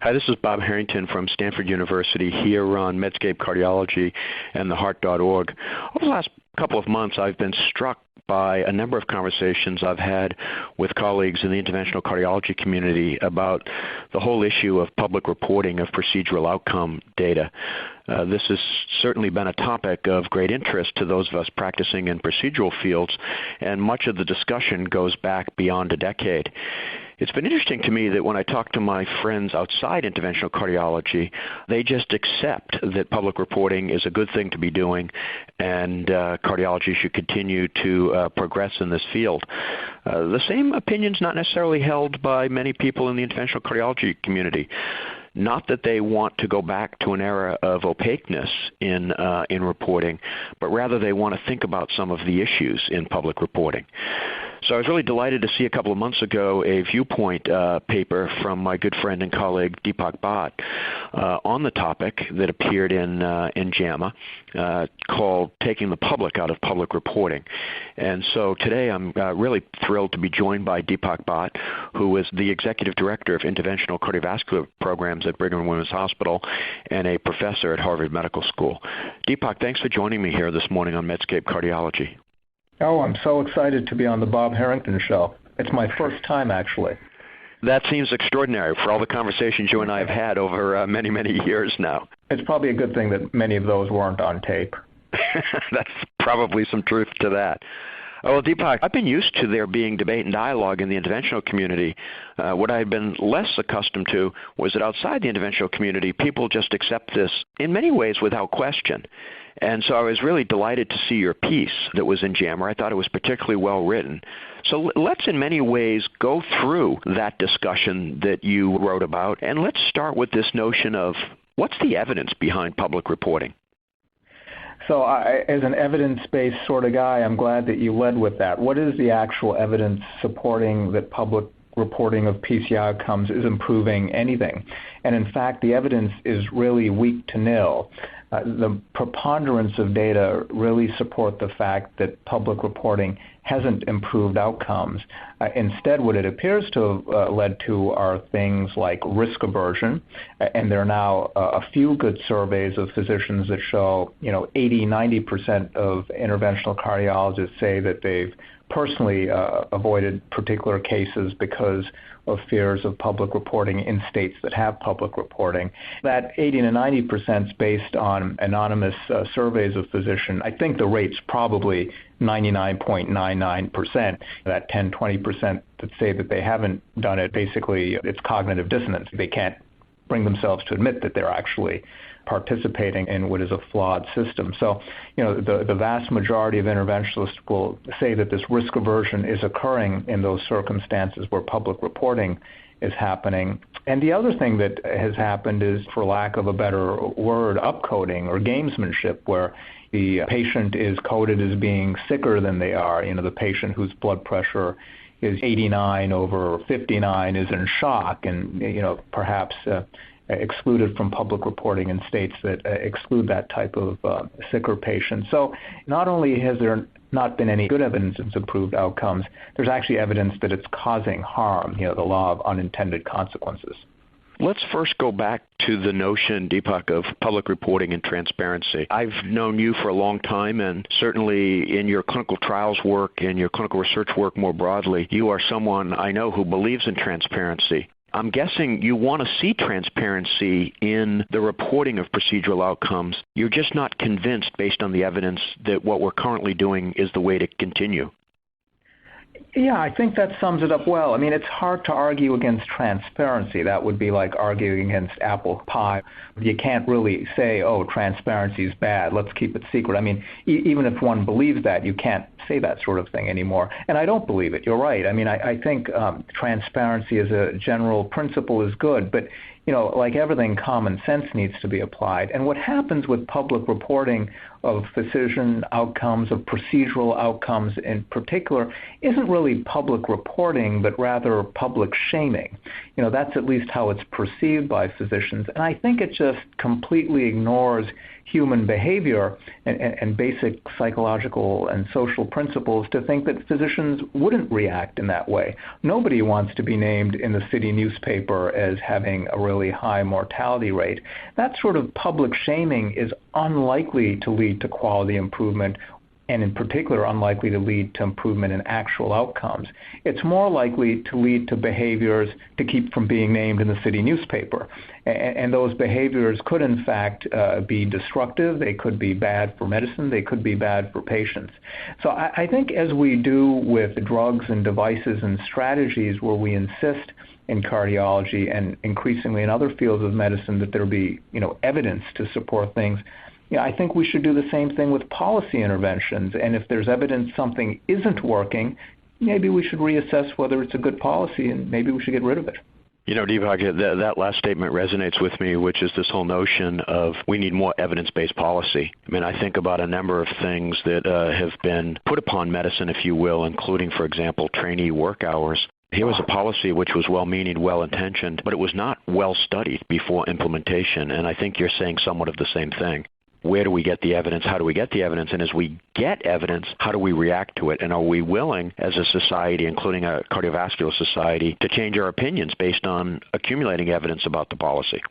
Hi, this is Bob Harrington from Stanford University here on Medscape Cardiology and theheart.org. Over the last couple of months, I've been struck by a number of conversations I've had with colleagues in the interventional cardiology community about the whole issue of public reporting of procedural outcome data. This has certainly been a topic of great interest to those of us practicing in procedural fields, and much of the discussion goes back beyond a decade. It's been interesting to me that when I talk to my friends outside interventional cardiology, they just accept that public reporting is a good thing to be doing and cardiology should continue to progress in this field. The same opinion's not necessarily held by many people in the interventional cardiology community. Not that they want to go back to an era of opaqueness in reporting, but rather they want to think about some of the issues in public reporting. So I was really delighted to see a couple of months ago a viewpoint paper from my good friend and colleague Dr Bhatt on the topic that appeared in JAMA called Taking the Public Out of Public Reporting. And so today I'm really thrilled to be joined by Dr Bhatt, who is the Executive Director of Interventional Cardiovascular Programs at Brigham and Women's Hospital and a professor at Harvard Medical School. Deepak, thanks for joining me here this morning on Medscape Cardiology. Oh, I'm so excited to be on the Bob Harrington show. It's my first time, actually. That seems extraordinary for all the conversations you and I have had over many, many years now. It's probably a good thing that many of those weren't on tape. That's probably some truth to that. Well, Deepak, I've been used to there being debate and dialogue in the interventional community. What I had been less accustomed to was that outside the interventional community, people just accept this in many ways without question. And so I was really delighted to see your piece that was in JAMA. I thought it was particularly well written. So let's in many ways go through that discussion that you wrote about, and let's start with this notion of what's the evidence behind public reporting? So as an evidence-based sort of guy, I'm glad that you led with that. What is the actual evidence supporting that public reporting of PCI outcomes is improving anything? And in fact, the evidence is really weak to nil. The preponderance of data really support the fact that public reporting hasn't improved outcomes. Instead, what it appears to have led to are things like risk aversion, and there are now a few good surveys of physicians that show, 80-90% of interventional cardiologists say that they've personally avoided particular cases because of fears of public reporting in states that have public reporting. That 80 to 90% is based on anonymous surveys of physicians. I think the rate's probably 99.99%. That 10-20% that say that they haven't done it, basically it's cognitive dissonance. They can't bring themselves to admit that they're actually participating in what is a flawed system. So, the vast majority of interventionalists will say that this risk aversion is occurring in those circumstances where public reporting is happening. And the other thing that has happened is, for lack of a better word, upcoding or gamesmanship, where the patient is coded as being sicker than they are. The patient whose blood pressure is 89 over 59 is in shock and, perhaps excluded from public reporting in states that exclude that type of sicker patient. So not only has there not been any good evidence of improved outcomes, there's actually evidence that it's causing harm, the law of unintended consequences. Let's first go back to the notion, Deepak, of public reporting and transparency. I've known you for a long time, and certainly in your clinical trials work and your clinical research work more broadly, you are someone I know who believes in transparency. I'm guessing you want to see transparency in the reporting of procedural outcomes. You're just not convinced, based on the evidence, that what we're currently doing is the way to continue. Yeah, I think that sums it up well. I mean, it's hard to argue against transparency. That would be like arguing against apple pie. You can't really say, oh, transparency is bad, let's keep it secret. I mean, even if one believes that, you can't say that sort of thing anymore. And I don't believe it. You're right. I mean, I think transparency as a general principle is good, but like everything, common sense needs to be applied. And what happens with public reporting of physician outcomes, of procedural outcomes in particular, isn't really public reporting, but rather public shaming. That's at least how it's perceived by physicians. And I think it just completely ignores human behavior and basic psychological and social principles to think that physicians wouldn't react in that way. Nobody wants to be named in the city newspaper as having a really high mortality rate. That sort of public shaming is unlikely to lead to quality improvement, and in particular unlikely to lead to improvement in actual outcomes. It's more likely to lead to behaviors to keep from being named in the city newspaper. And those behaviors could in fact be destructive, they could be bad for medicine, they could be bad for patients. So I think as we do with drugs and devices and strategies where we insist in cardiology and increasingly in other fields of medicine that there be evidence to support things, I think we should do the same thing with policy interventions. And if there's evidence something isn't working, maybe we should reassess whether it's a good policy and maybe we should get rid of it. Deepak, that last statement resonates with me, which is this whole notion of we need more evidence-based policy. I think about a number of things that have been put upon medicine, if you will, including, for example, trainee work hours. Here was a policy which was well-meaning, well-intentioned, but it was not well-studied before implementation, and I think you're saying somewhat of the same thing. Where do we get the evidence? How do we get the evidence? And as we get evidence, how do we react to it? And are we willing as a society, including a cardiovascular society, to change our opinions based on accumulating evidence about the policy?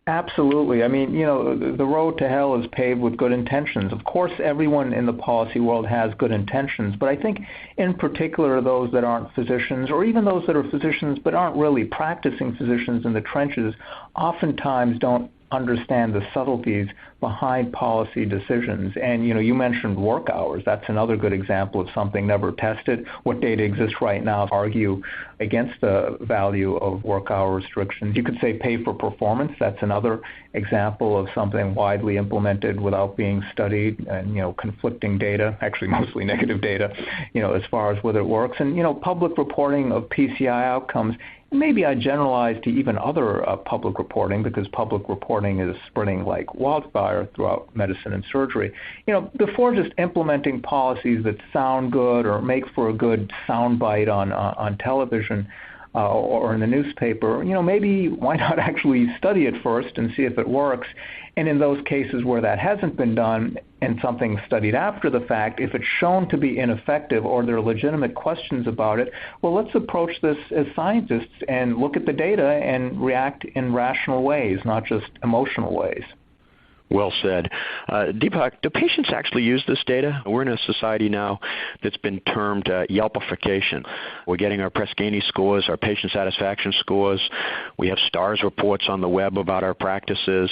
Absolutely. The road to hell is paved with good intentions. Of course, everyone in the policy world has good intentions, but I think in particular those that aren't physicians, or even those that are physicians but aren't really practicing physicians in the trenches, oftentimes don't understand the subtleties behind policy decisions. And you mentioned work hours. That's another good example of something never tested. What data exists right now argue against the value of work hour restrictions. You could say pay for performance. That's another example of something widely implemented without being studied, and conflicting data, actually mostly negative data, as far as whether it works. And public reporting of PCI outcomes. Maybe I generalize to even other public reporting, because public reporting is spreading like wildfire throughout medicine and surgery. Before just implementing policies that sound good or make for a good soundbite on television or in the newspaper, maybe why not actually study it first and see if it works? And in those cases where that hasn't been done and something studied after the fact, if it's shown to be ineffective or there are legitimate questions about it, well, let's approach this as scientists and look at the data and react in rational ways, not just emotional ways. Well said. Deepak, do patients actually use this data? We're in a society now that's been termed Yelpification. We're getting our Press-Ganey scores, our patient satisfaction scores. We have STARS reports on the web about our practices.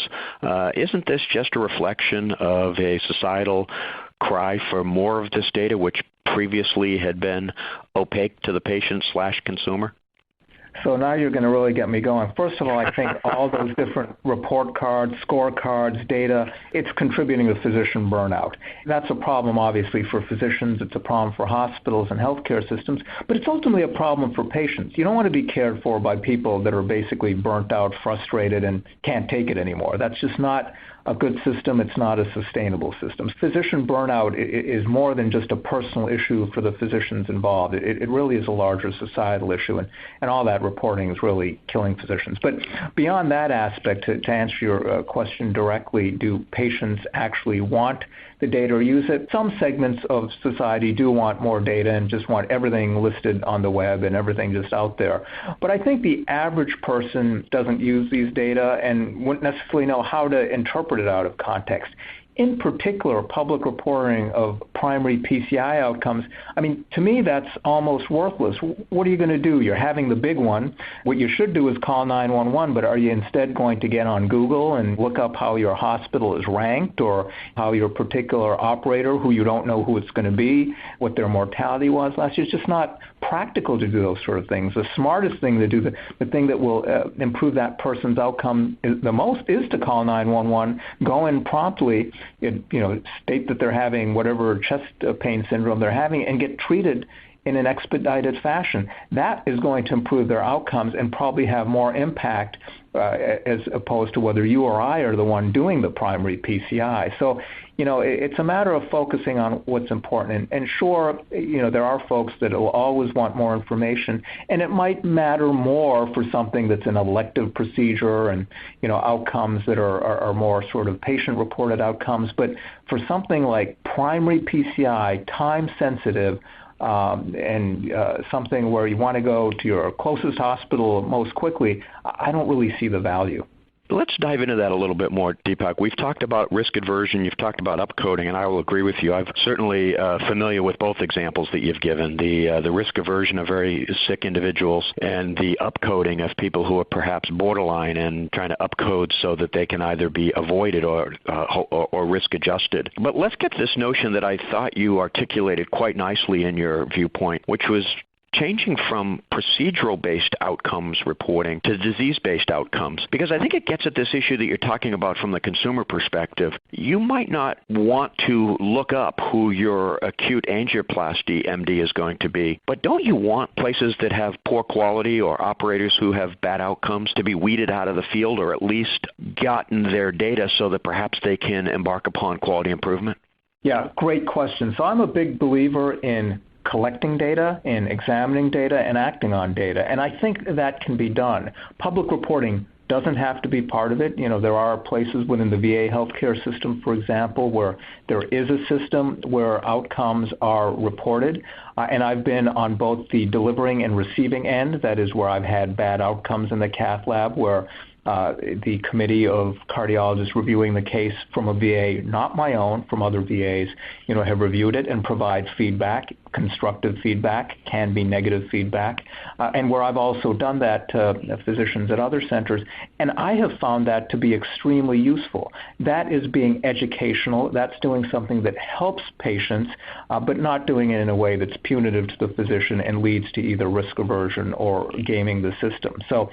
Isn't this just a reflection of a societal cry for more of this data, which previously had been opaque to the patient/consumer? So now you're going to really get me going. First of all, I think all those different report cards, scorecards, data, it's contributing to physician burnout. That's a problem, obviously, for physicians. It's a problem for hospitals and healthcare systems, but it's ultimately a problem for patients. You don't want to be cared for by people that are basically burnt out, frustrated, and can't take it anymore. That's just not a good system. It's not a sustainable system. Physician burnout is more than just a personal issue for the physicians involved. It really is a larger societal issue, and all that reporting is really killing physicians. But beyond that aspect, to answer your question directly, do patients actually want the data or use it? Some segments of society do want more data and just want everything listed on the web and everything just out there. But I think the average person doesn't use these data and wouldn't necessarily know how to interpret it out of context. In particular, public reporting of primary PCI outcomes, to me, that's almost worthless. What are you going to do? You're having the big one. What you should do is call 911, but are you instead going to get on Google and look up how your hospital is ranked, or how your particular operator, who you don't know who it's going to be, what their mortality was last year? It's just not practical to do those sort of things. The smartest thing to do, the thing that will improve that person's outcome the most, is to call 911, go in promptly, state that they're having whatever chest pain syndrome they're having, and get treated in an expedited fashion. That is going to improve their outcomes and probably have more impact as opposed to whether you or I are the one doing the primary PCI. So, it's a matter of focusing on what's important. And sure, there are folks that will always want more information, and it might matter more for something that's an elective procedure and, outcomes that are more sort of patient-reported outcomes. But for something like primary PCI, time-sensitive, and something where you want to go to your closest hospital most quickly, I don't really see the value. Let's dive into that a little bit more, Deepak. We've talked about risk aversion, you've talked about upcoding, and I will agree with you. I'm certainly familiar with both examples that you've given, the risk aversion of very sick individuals and the upcoding of people who are perhaps borderline and trying to upcode so that they can either be avoided or risk adjusted. But let's get this notion that I thought you articulated quite nicely in your viewpoint, which was changing from procedural-based outcomes reporting to disease-based outcomes, because I think it gets at this issue that you're talking about from the consumer perspective. You might not want to look up who your acute angioplasty MD is going to be, but don't you want places that have poor quality or operators who have bad outcomes to be weeded out of the field, or at least gotten their data so that perhaps they can embark upon quality improvement? Yeah, great question. So I'm a big believer in collecting data and examining data and acting on data. And I think that can be done. Public reporting doesn't have to be part of it. There are places within the VA healthcare system, for example, where there is a system where outcomes are reported. And I've been on both the delivering and receiving end. That is where I've had bad outcomes in the cath lab, where the committee of cardiologists reviewing the case from a VA, not my own, from other VAs, have reviewed it and provide feedback, constructive feedback, can be negative feedback, and where I've also done that to physicians at other centers, and I have found that to be extremely useful. That is being educational. That's doing something that helps patients, but not doing it in a way that's punitive to the physician and leads to either risk aversion or gaming the system. So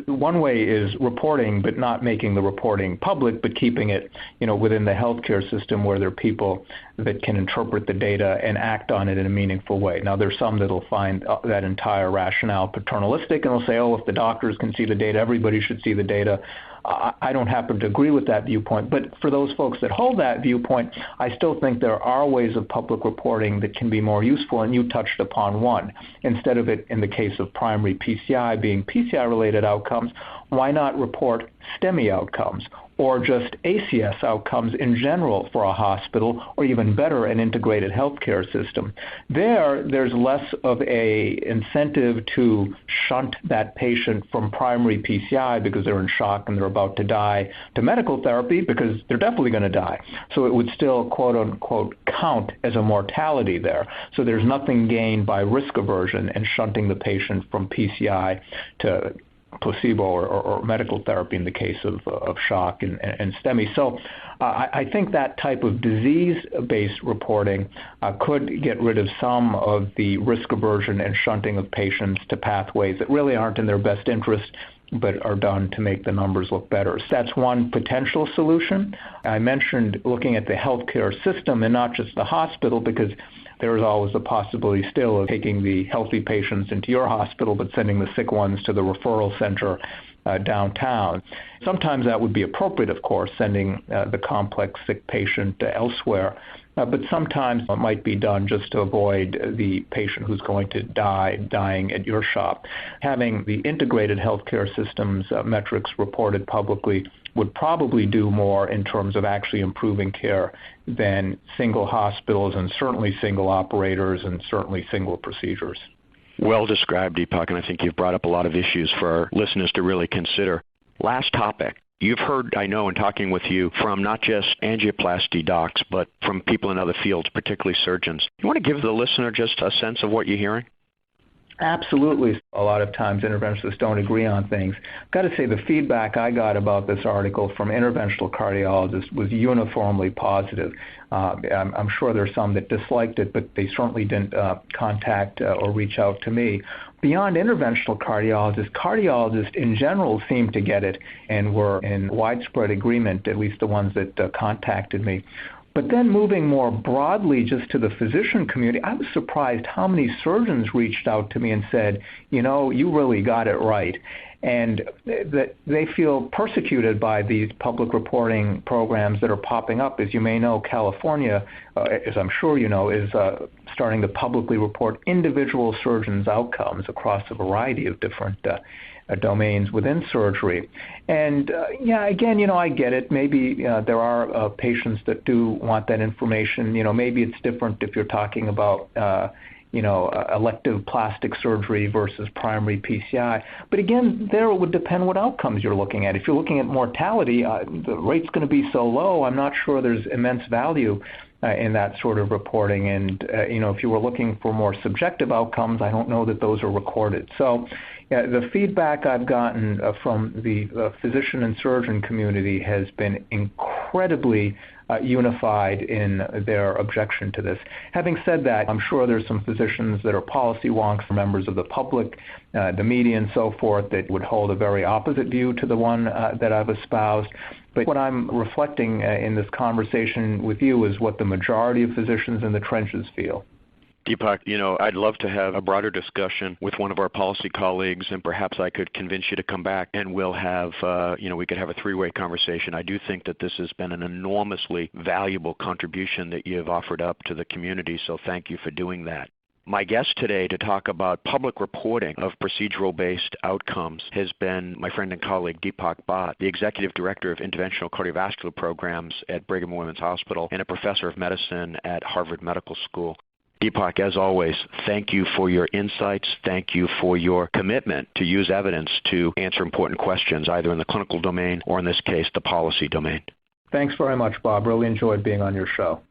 one way is reporting, but not making the reporting public, but keeping it, within the healthcare system where there are people that can interpret the data and act on it in a meaningful way. Now, there's some that will find that entire rationale paternalistic and will say, oh, if the doctors can see the data, everybody should see the data. I don't happen to agree with that viewpoint, but for those folks that hold that viewpoint, I still think there are ways of public reporting that can be more useful, and you touched upon one. Instead of it, in the case of primary PCI, being PCI-related outcomes, why not report STEMI outcomes or just ACS outcomes in general for a hospital, or even better, an integrated healthcare system? There's less of a incentive to shunt that patient from primary PCI because they're in shock and they're about to die to medical therapy because they're definitely going to die. So it would still, quote unquote, count as a mortality there. So there's nothing gained by risk aversion and shunting the patient from PCI to placebo or medical therapy in the case of shock and STEMI. So I think that type of disease-based reporting could get rid of some of the risk aversion and shunting of patients to pathways that really aren't in their best interest, but are done to make the numbers look better. So that's one potential solution. I mentioned looking at the healthcare system and not just the hospital, because there is always the possibility still of taking the healthy patients into your hospital but sending the sick ones to the referral center downtown. Sometimes that would be appropriate, of course, sending the complex sick patient elsewhere. But sometimes it might be done just to avoid the patient who's going to dying at your shop. Having the integrated healthcare system's metrics reported publicly would probably do more in terms of actually improving care than single hospitals and certainly single operators and certainly single procedures. Well described, Deepak, and I think you've brought up a lot of issues for our listeners to really consider. Last topic. You've heard, I know, in talking with you, from not just angioplasty docs, but from people in other fields, particularly surgeons. You want to give the listener just a sense of what you're hearing? Absolutely. A lot of times interventionists don't agree on things. I've got to say the feedback I got about this article from interventional cardiologists was uniformly positive. I'm sure there's some that disliked it, but they certainly didn't contact or reach out to me. Beyond interventional cardiologists in general seemed to get it and were in widespread agreement, at least the ones that contacted me. But then moving more broadly just to the physician community, I was surprised how many surgeons reached out to me and said, you really got it right. And that they feel persecuted by these public reporting programs that are popping up. As you may know, California, as I'm sure you know, is starting to publicly report individual surgeons' outcomes across a variety of different domains within surgery. And again, I get it. Maybe there are patients that do want that information. Maybe it's different if you're talking about elective plastic surgery versus primary PCI. But again, there it would depend what outcomes you're looking at. If you're looking at mortality, the rate's going to be so low, I'm not sure there's immense value in that sort of reporting. And, if you were looking for more subjective outcomes, I don't know that those are recorded. So the feedback I've gotten from the physician and surgeon community has been incredibly unified in their objection to this. Having said that, I'm sure there's some physicians that are policy wonks, members of the public, the media and so forth, that would hold a very opposite view to the one that I've espoused. But what I'm reflecting in this conversation with you is what the majority of physicians in the trenches feel. Deepak, I'd love to have a broader discussion with one of our policy colleagues, and perhaps I could convince you to come back, and we'll have, we could have a three-way conversation. I do think that this has been an enormously valuable contribution that you have offered up to the community, so thank you for doing that. My guest today to talk about public reporting of procedural-based outcomes has been my friend and colleague Dr Bhatt, the Executive Director of Interventional Cardiovascular Programs at Brigham and Women's Hospital and a Professor of Medicine at Harvard Medical School. Deepak, as always, thank you for your insights. Thank you for your commitment to use evidence to answer important questions, either in the clinical domain or, in this case, the policy domain. Thanks very much, Bob. Really enjoyed being on your show.